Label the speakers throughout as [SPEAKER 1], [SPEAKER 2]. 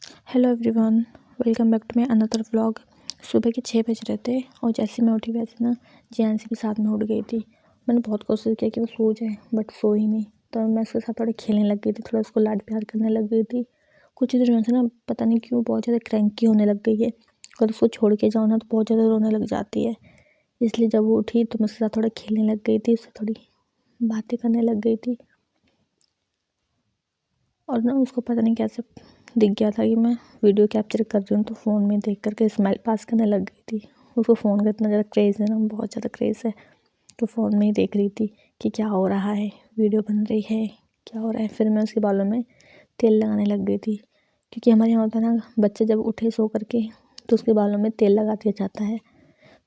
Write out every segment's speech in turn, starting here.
[SPEAKER 1] Hello everyone, welcome back to my another vlog. सुबह के 6 बज रहे थे और जैसे मैं उठी वैसे ना जियान भी साथ में उठ गई थी। मैंने बहुत कोशिश की कि वो सो जाए बट सो ही नहीं। तो मैं उसके साथ थोड़ा खेलने लग गई थी, थोड़ा उसको लाड प्यार करने लग गई थी। कुछ ही दिनों से ना पता नहीं क्यों बहुत ज़्यादा क्रैंकी होने लग गई है। अगर उसको छोड़ के जाओ ना तो बहुत ज़्यादा रोने लग जाती है। इसलिए जब वो उठी तो मैं उसके साथ थोड़ा खेलने लग गई थी, उससे थोड़ी बातें करने लग गई थी। और ना उसको पता नहीं कैसे दिख गया था कि मैं वीडियो कैप्चर कर रही हूँ, तो फ़ोन में देख करके स्माइल पास करने लग गई थी। उसको फ़ोन का इतना ज़्यादा क्रेज़ है ना, बहुत ज़्यादा क्रेज़ है। तो फ़ोन में ही देख रही थी कि क्या हो रहा है, वीडियो बन रही है, क्या हो रहा है। फिर मैं उसके बालों में तेल लगाने लग गई थी, क्योंकि हमारे यहाँ होता है ना, बच्चे जब उठे सो करके तो उसके बालों में तेल लगा दिया जाता है।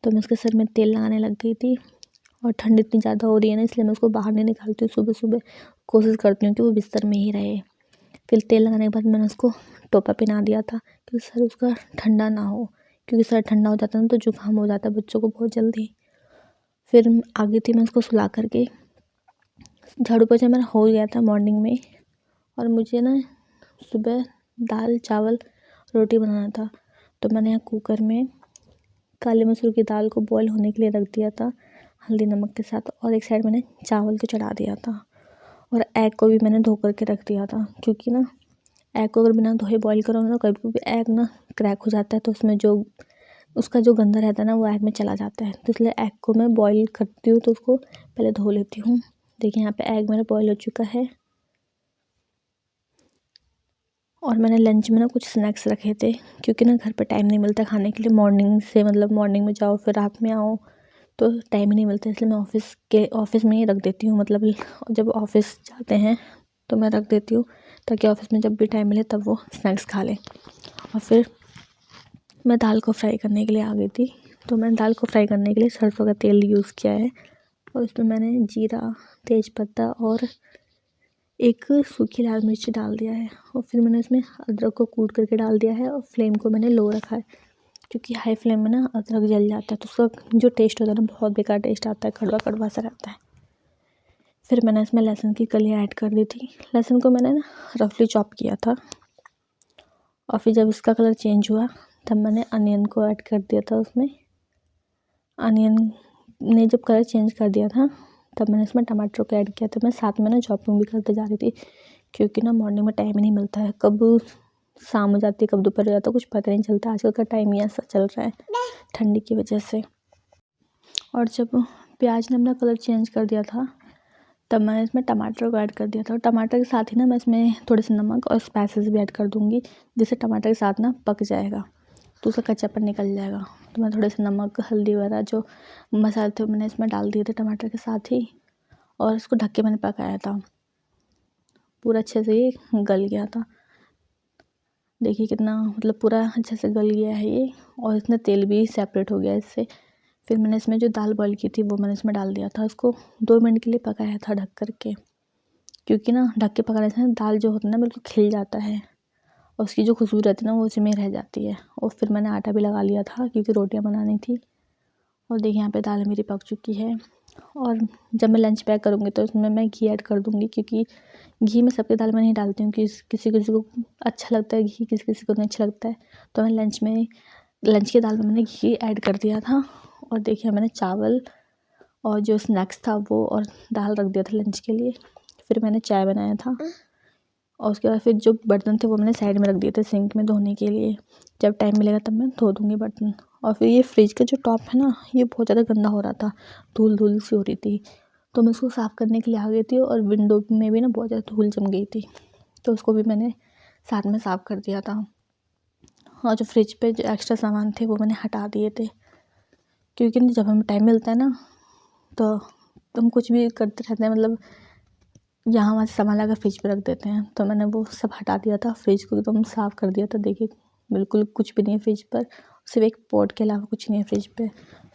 [SPEAKER 1] तो मैं उसके सर में तेल लगाने लग गई थी। और ठंड इतनी ज़्यादा हो रही है ना, इसलिए मैं उसको बाहर नहीं निकालती हूँ। सुबह सुबह कोशिश करती हूँ कि वो बिस्तर में ही रहे। फिर तेल लगाने के बाद मैंने उसको टोपा पहना दिया था कि सर उसका ठंडा ना हो, क्योंकि सर ठंडा हो जाता है ना तो जुकाम हो जाता है बच्चों को बहुत जल्दी। फिर आ गई थी मैं उसको सुला करके। झाड़ू पोछा मेरा हो गया था मॉर्निंग में। और मुझे ना सुबह दाल चावल रोटी बनाना था। तो मैंने यहाँ कुकर में काली मसूर की दाल को बॉईल होने के लिए रख दिया था, हल्दी नमक के साथ। और एक साइड मैंने चावल को चढ़ा दिया था। और एग को भी मैंने धो करके रख दिया था, क्योंकि ना एग को अगर बिना धोए बॉईल करो ना, कभी कभी एग ना क्रैक हो जाता है, तो उसमें जो उसका जो गंदा रहता है ना वो एग में चला जाता है। तो इसलिए एग को मैं बॉईल करती हूँ तो उसको पहले धो लेती हूँ। देखिए यहाँ पे एग मेरा बॉईल हो चुका है। और मैंने लंच में ना कुछ स्नैक्स रखे थे, क्योंकि ना घर पे टाइम नहीं मिलता खाने के लिए। मॉर्निंग से मतलब मॉर्निंग में जाओ फिर रात में आओ तो टाइम ही नहीं मिलता, इसलिए मैं ऑफ़िस में ही रख देती हूँ। मतलब जब ऑफ़िस जाते हैं तो मैं रख देती हूँ, ताकि ऑफ़िस में जब भी टाइम मिले तब वो स्नैक्स खा लें। और फिर मैं दाल को फ्राई करने के लिए आ गई थी। तो मैंने दाल को फ्राई करने के लिए सरसों का तेल यूज़ किया है। और उसमें मैंने जीरा, तेज़पत्ता और एक सूखी लाल मिर्च डाल दिया है। और फिर मैंने उसमें अदरक को कूट करके डाल दिया है। और फ्लेम को मैंने लो रखा है, क्योंकि हाई फ्लेम में ना अदरक जल जाता है तो उसका जो टेस्ट होता है ना बहुत बेकार टेस्ट आता है, कड़वा कड़वा सा रहता है। फिर मैंने इसमें लहसुन की कलियाँ ऐड कर दी थी। लहसुन को मैंने ना रफली चॉप किया था। और फिर जब इसका कलर चेंज हुआ तब मैंने अनियन को ऐड कर दिया था उसमें। अनियन ने जब कलर चेंज कर दिया था तब मैंने इसमें टमाटर को ऐड किया था। मैं साथ में ना चॉपिंग भी करते जा रही थी, क्योंकि ना मॉर्निंग में टाइम ही नहीं मिलता है। कब शाम हो जाती है, कब दोपहर हो जाता है, कुछ पता नहीं चलता। आजकल का टाइम ही ऐसा चल रहा है ठंडी की वजह से। और जब प्याज ने अपना कलर चेंज कर दिया था तब मैंने इसमें टमाटर को ऐड कर दिया था। और टमाटर के साथ ही ना मैं इसमें थोड़े से नमक और स्पाइसेस भी ऐड कर दूँगी, जिससे टमाटर के साथ ना पक जाएगा तो उसका कच्चापन निकल जाएगा। तो मैं थोड़े से नमक, हल्दी वगैरह जो मसाले थे मैंने इसमें डाल दिए थे टमाटर के साथ ही। और इसको ढक के मैंने पकाया था, पूरा अच्छे से ये गल गया था। देखिए कितना मतलब पूरा अच्छे से गल गया है ये। और इसमें तेल भी सेपरेट हो गया इससे। फिर मैंने इसमें जो दाल बॉईल की थी वो मैंने इसमें डाल दिया था। उसको 2 मिनट के लिए पकाया था ढक करके, क्योंकि ना ढक के पकाने से ना दाल जो होता है ना बिल्कुल खिल जाता है, और उसकी जो खुशबू रहती है ना वो उसी में रह जाती है। और फिर मैंने आटा भी लगा लिया था, क्योंकि रोटियां बनानी थी। और देखिए यहाँ पे दाल मेरी पक चुकी है। और जब मैं लंच पैक करूँगी तो उसमें मैं घी ऐड कर दूँगी, क्योंकि घी मैं सबकी दाल में नहीं डालती हूँ, कि किसी किसी को अच्छा लगता है घी, किसी किसी को नहीं अच्छा लगता है। तो मैं लंच की दाल में मैंने घी ऐड कर दिया था। और देखिए मैंने चावल और जो स्नैक्स था वो और दाल रख दिया था लंच के लिए। फिर मैंने चाय बनाया था। और उसके बाद फिर जो बर्तन थे वो मैंने साइड में रख दिए थे सिंक में धोने के लिए। जब टाइम मिलेगा तब मैं धो दूँगी बर्तन। और फिर ये फ्रिज का जो टॉप है ना ये बहुत ज़्यादा गंदा हो रहा था, धूल धूल सी हो रही थी। तो मैं उसको साफ़ करने के लिए आ गई थी। और विंडो में भी ना बहुत ज़्यादा धूल जम गई थी, तो उसको भी मैंने साथ में साफ़ कर दिया था। और जो फ्रिज पे जो एक्स्ट्रा सामान थे वो मैंने हटा दिए थे, क्योंकि जब हमें टाइम मिलता है ना तो हम कुछ भी करते रहते हैं। मतलब यहाँ वहाँ से सामान लाकर फ्रिज पे रख देते हैं। तो मैंने वो सब हटा दिया था, फ्रिज को एकदम साफ़ कर दिया था। देखिए बिल्कुल कुछ भी नहीं है फ्रिज पर, सिर्फ एक पॉट के अलावा कुछ नहीं है फ्रिज पे।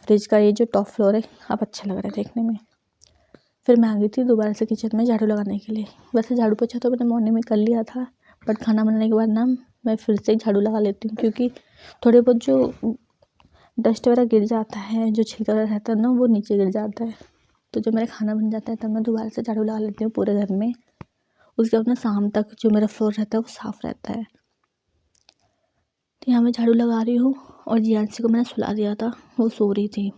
[SPEAKER 1] फ्रिज का ये जो टॉप फ्लोर है अब अच्छा लग रहा है देखने में। फिर मैं आ गई थी दोबारा से किचन में झाड़ू लगाने के लिए। वैसे झाड़ू पोछा तो मैंने मॉर्निंग में कर लिया था, बट खाना बनाने के बाद ना मैं फिर से झाड़ू लगा लेती हूँ, क्योंकि थोड़े बहुत जो डस्ट वगैरह गिर जाता है, जो छिलका रहता है ना वो नीचे गिर जाता है। तो जब मेरा खाना बन जाता है तब मैं दोबारा से झाड़ू लगा लेती हूँ पूरे घर में। उसके बाद ना शाम तक जो मेरा फ्लोर रहता है वो साफ़ रहता है। तो यहाँ मैं झाड़ू लगा रही हूँ और जियांशी को मैंने सुला दिया था, वो सो रही थी।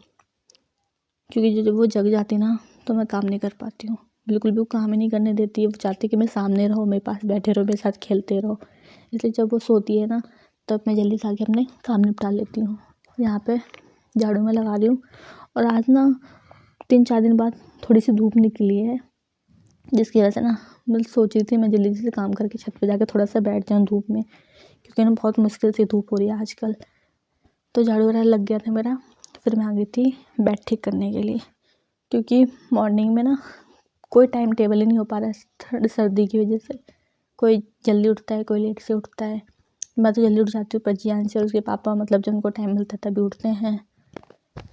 [SPEAKER 1] क्योंकि जब वो जग जाती ना तो मैं काम नहीं कर पाती हूँ, बिल्कुल भी वो काम ही नहीं करने देती है। वो चाहती है कि मैं सामने रहो, मेरे पास बैठे रहो, मेरे साथ खेलते रहो। इसलिए जब वो सोती है ना तब मैं जल्दी से आके अपने काम निपटा लेती हूँ। यहाँ पे झाड़ू मैं लगा रही हूँ और आज ना 3-4 दिन बाद थोड़ी सी धूप निकली है, जिसकी वजह से ना मैं सोच रही थी मैं जल्दी से काम करके छत पे जाके थोड़ा सा बैठ जाऊँ धूप में, क्योंकि ना बहुत मुश्किल से धूप हो रही है आजकल। तो झाड़ू वगैरह लग गया था मेरा, फिर मैं आ गई थी बेड ठीक करने के लिए। क्योंकि मॉर्निंग में ना कोई टाइम टेबल ही नहीं हो पा रहा है सर्दी की वजह से। कोई जल्दी उठता है, कोई लेट से उठता है। मैं तो जल्दी उठ जाती हूँ, पर जियांश और उसके पापा मतलब जब उनको टाइम मिलता है तभी उठते हैं।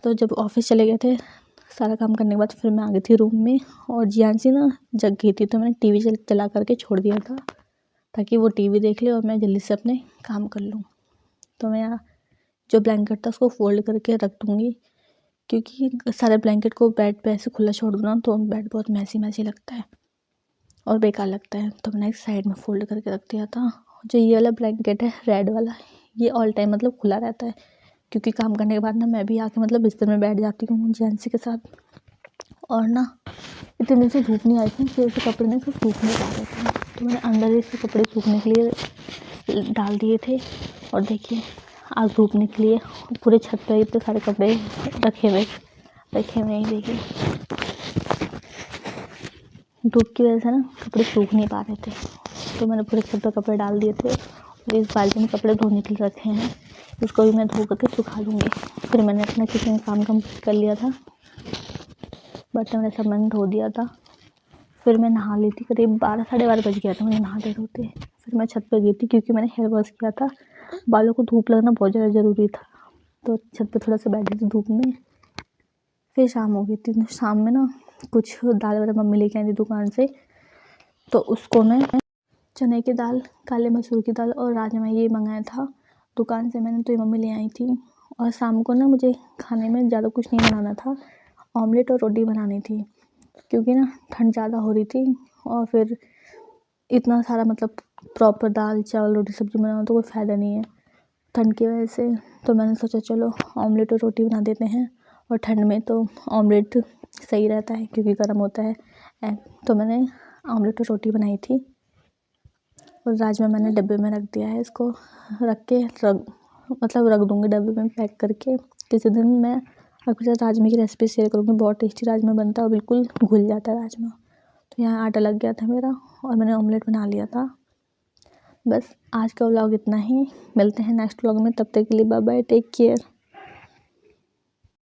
[SPEAKER 1] तो जब ऑफिस चले गए थे सारा काम करने के बाद, फिर मैं आ गई थी रूम में और जियांशी ना जग गई थी, तो मैंने टीवी चला करके छोड़ दिया था ताकि वो टीवी देख ले और मैं जल्दी से अपने काम कर लूँ। तो मैं यहाँ जो ब्लैंकेट था उसको फोल्ड करके रख दूँगी, क्योंकि सारे ब्लैंकेट को बेड पे ऐसे खुला छोड़ दूँ ना तो बेड बहुत मैसी मैसी लगता है और बेकार लगता है। तो मैंने एक साइड में फोल्ड करके रख दिया था। जो ये वाला ब्लैंकेट है रेड वाला, ये ऑल टाइम मतलब खुला रहता है, क्योंकि काम करने के बाद ना मैं भी आके मतलब बिस्तर में बैठ जाती हूँ जियांशी के साथ। और ना इतने दिन से धूप नहीं आई थी, फिर से कपड़े ना सूख नहीं पा रहे थे, तो मैंने अंदर ही से कपड़े सूखने के लिए डाल दिए थे। और देखिए आज धूप निकली है, पूरे छत पर इतने सारे कपड़े रखे हुए हैं। देखिए धूप की वजह से ना कपड़े सूख नहीं पा रहे थे, तो मैंने पूरे छत पर कपड़े डाल दिए थे। और इस बाल्टी में कपड़े धोने के लिए रखे हैं, इसको भी मैं धो करके सुखा लूँगी। फिर मैंने अपना किचन काम कंप्लीट कर लिया था, बर्तन वगैरह सब मैंने धो दिया था। फिर मैं नहा ली थी, करीब 12-12:30 बज गया था मुझे नहाते धोते। फिर मैं छत पर गई थी क्योंकि मैंने हेयर वॉश किया था, बालों को धूप लगना बहुत ज़्यादा ज़रूरी था, तो छत पर थोड़ा सा बैठी थी धूप में। फिर शाम हो गई थी, शाम में ना कुछ दाल वगैरह मम्मी लेके आई थी दुकान से, तो उसको मैं चने की दाल, काले मसूर की दाल और राजमा ये मंगाया था दुकान से मैंने, तो ये मम्मी ले आई थी। और शाम को ना मुझे खाने में ज़्यादा कुछ नहीं बनाना था, ऑमलेट और रोटी बनानी थी, क्योंकि ना ठंड ज़्यादा हो रही थी और फिर इतना सारा मतलब प्रॉपर दाल चावल रोटी सब्ज़ी बनाना तो कोई फ़ायदा नहीं है ठंड की वजह से। तो मैंने सोचा चलो ऑमलेट और रोटी बना देते हैं, और ठंड में तो ऑमलेट सही रहता है क्योंकि गर्म होता है। तो मैंने ऑमलेट और रोटी बनाई थी। और राजमा मैंने डब्बे में रख दिया है, इसको रख दूँगी डब्बे में पैक करके। किसी दिन मैं आपके साथ राजमा की रेसिपी शेयर करूँगी, बहुत टेस्टी राजमा बनता है और बिल्कुल घुल जाता है राजमा। तो यहाँ आटा लग गया था मेरा और मैंने ऑमलेट बना लिया था। बस आज का व्लॉग इतना ही, मिलते हैं नेक्स्ट व्लॉग में, तब तक के लिए बाय बाय, टेक केयर।